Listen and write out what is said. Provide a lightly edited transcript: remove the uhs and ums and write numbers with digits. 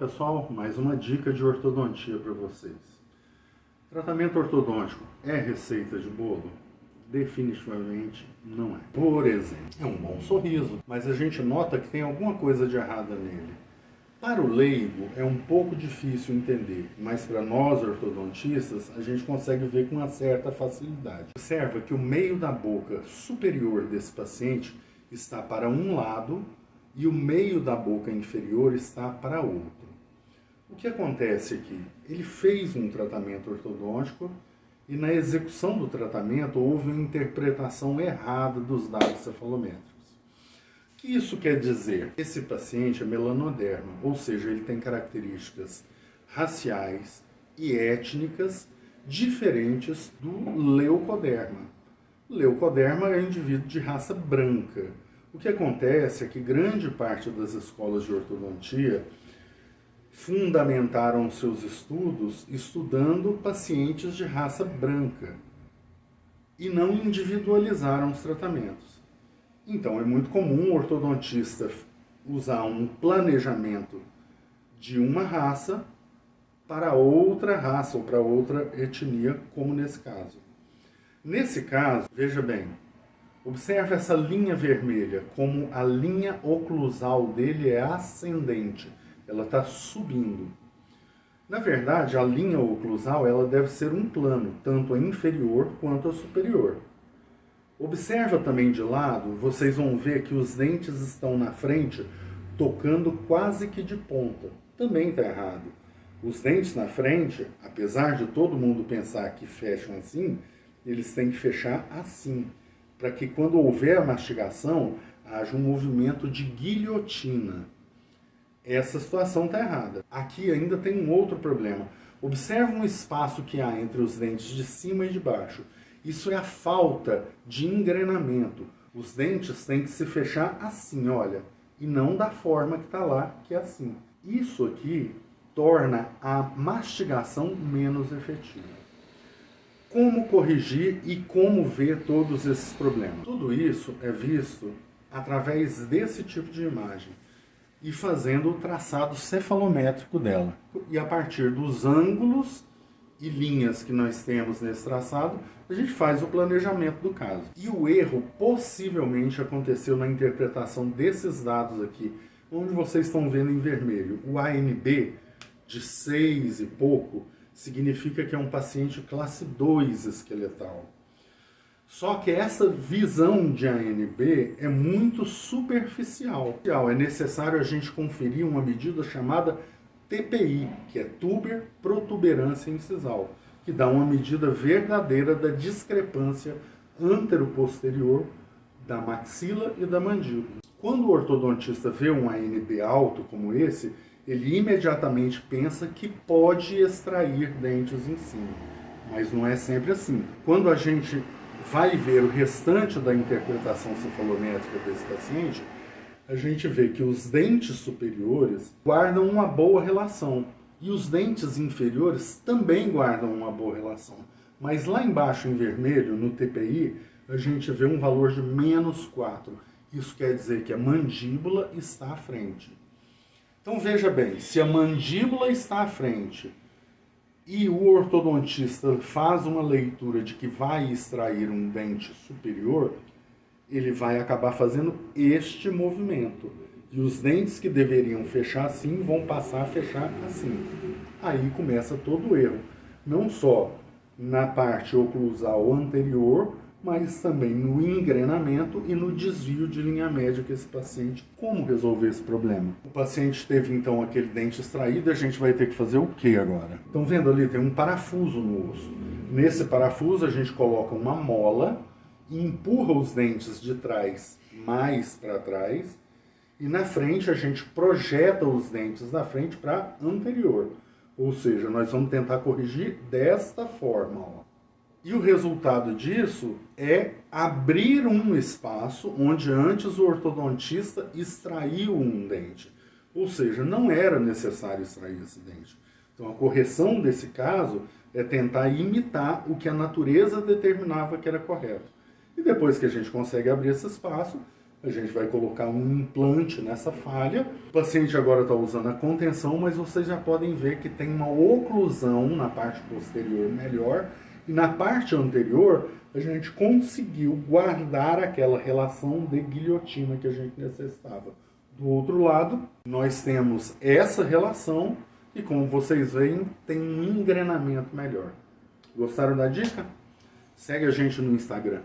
pessoal, mais uma dica de ortodontia para vocês. Tratamento ortodôntico é receita de bolo? Definitivamente não é. Por exemplo, é um bom sorriso, mas a gente nota que tem alguma coisa de errada nele. Para o leigo é um pouco difícil entender, mas para nós ortodontistas a gente consegue ver com uma certa facilidade. Observa que o meio da boca superior desse paciente está para um lado e o meio da boca inferior está para outro. O que acontece aqui? Ele fez um tratamento ortodôntico e na execução do tratamento houve uma interpretação errada dos dados cefalométricos. O que isso quer dizer? Esse paciente é melanoderma, ou seja, ele tem características raciais e étnicas diferentes do leucoderma. Leucoderma é um indivíduo de raça branca. O que acontece é que grande parte das escolas de ortodontia fundamentaram seus estudos estudando pacientes de raça branca e não individualizaram os tratamentos. Então, é muito comum o ortodontista usar um planejamento de uma raça para outra raça ou para outra etnia, como nesse caso. Nesse caso, veja bem, observe essa linha vermelha, como a linha oclusal dele é ascendente, ela está subindo. Na verdade, a linha oclusal ela deve ser um plano, tanto a inferior quanto a superior. Observa também de lado, vocês vão ver que os dentes estão na frente, tocando quase que de ponta. Também está errado. Os dentes na frente, apesar de todo mundo pensar que fecham assim, eles têm que fechar assim, para que quando houver a mastigação, haja um movimento de guilhotina. Essa situação está errada. Aqui ainda tem um outro problema. Observe um espaço que há entre os dentes de cima e de baixo. Isso é a falta de engrenamento. Os dentes têm que se fechar assim, olha, e não da forma que está lá, que é assim. Isso aqui torna a mastigação menos efetiva. Como corrigir e como ver todos esses problemas? Tudo isso é visto através desse tipo de imagem e fazendo o traçado cefalométrico dela. E a partir dos ângulos e linhas que nós temos nesse traçado, a gente faz o planejamento do caso. E o erro possivelmente aconteceu na interpretação desses dados aqui, onde vocês estão vendo em vermelho. O ANB de 6 e pouco significa que é um paciente classe 2 esqueletal. Só que essa visão de ANB é muito superficial. É necessário a gente conferir uma medida chamada TPI, que é Tuber Protuberância Incisal, que dá uma medida verdadeira da discrepância antero-posterior da maxila e da mandíbula. Quando o ortodontista vê um ANB alto como esse, ele imediatamente pensa que pode extrair dentes em cima, mas não é sempre assim. Quando a gente vai ver o restante da interpretação cefalométrica desse paciente, a gente vê que os dentes superiores guardam uma boa relação e os dentes inferiores também guardam uma boa relação. Mas lá embaixo em vermelho, no TPI, a gente vê um valor de -4. Isso quer dizer que a mandíbula está à frente. Então veja bem, se a mandíbula está à frente e o ortodontista faz uma leitura de que vai extrair um dente superior, ele vai acabar fazendo este movimento. E os dentes que deveriam fechar assim vão passar a fechar assim. Aí começa todo o erro. Não só na parte oclusal anterior, mas também no engrenamento e no desvio de linha média que esse paciente. Como resolver esse problema? O paciente teve então aquele dente extraído, a gente vai ter que fazer o que agora? Estão vendo ali, tem um parafuso no osso. Nesse parafuso a gente coloca uma mola e empurra os dentes de trás mais para trás, e na frente a gente projeta os dentes da frente para anterior. Ou seja, nós vamos tentar corrigir desta forma, ó. E o resultado disso é abrir um espaço onde antes o ortodontista extraiu um dente. Ou seja, não era necessário extrair esse dente. Então a correção desse caso é tentar imitar o que a natureza determinava que era correto. E depois que a gente consegue abrir esse espaço, A gente vai colocar um implante nessa falha. O paciente agora está usando a contenção, mas vocês já podem ver que tem uma oclusão na parte posterior melhor. E na parte anterior, a gente conseguiu guardar aquela relação de guilhotina que a gente necessitava. Do outro lado, nós temos essa relação e, como vocês veem, tem um engrenamento melhor. Gostaram da dica? Segue a gente no Instagram.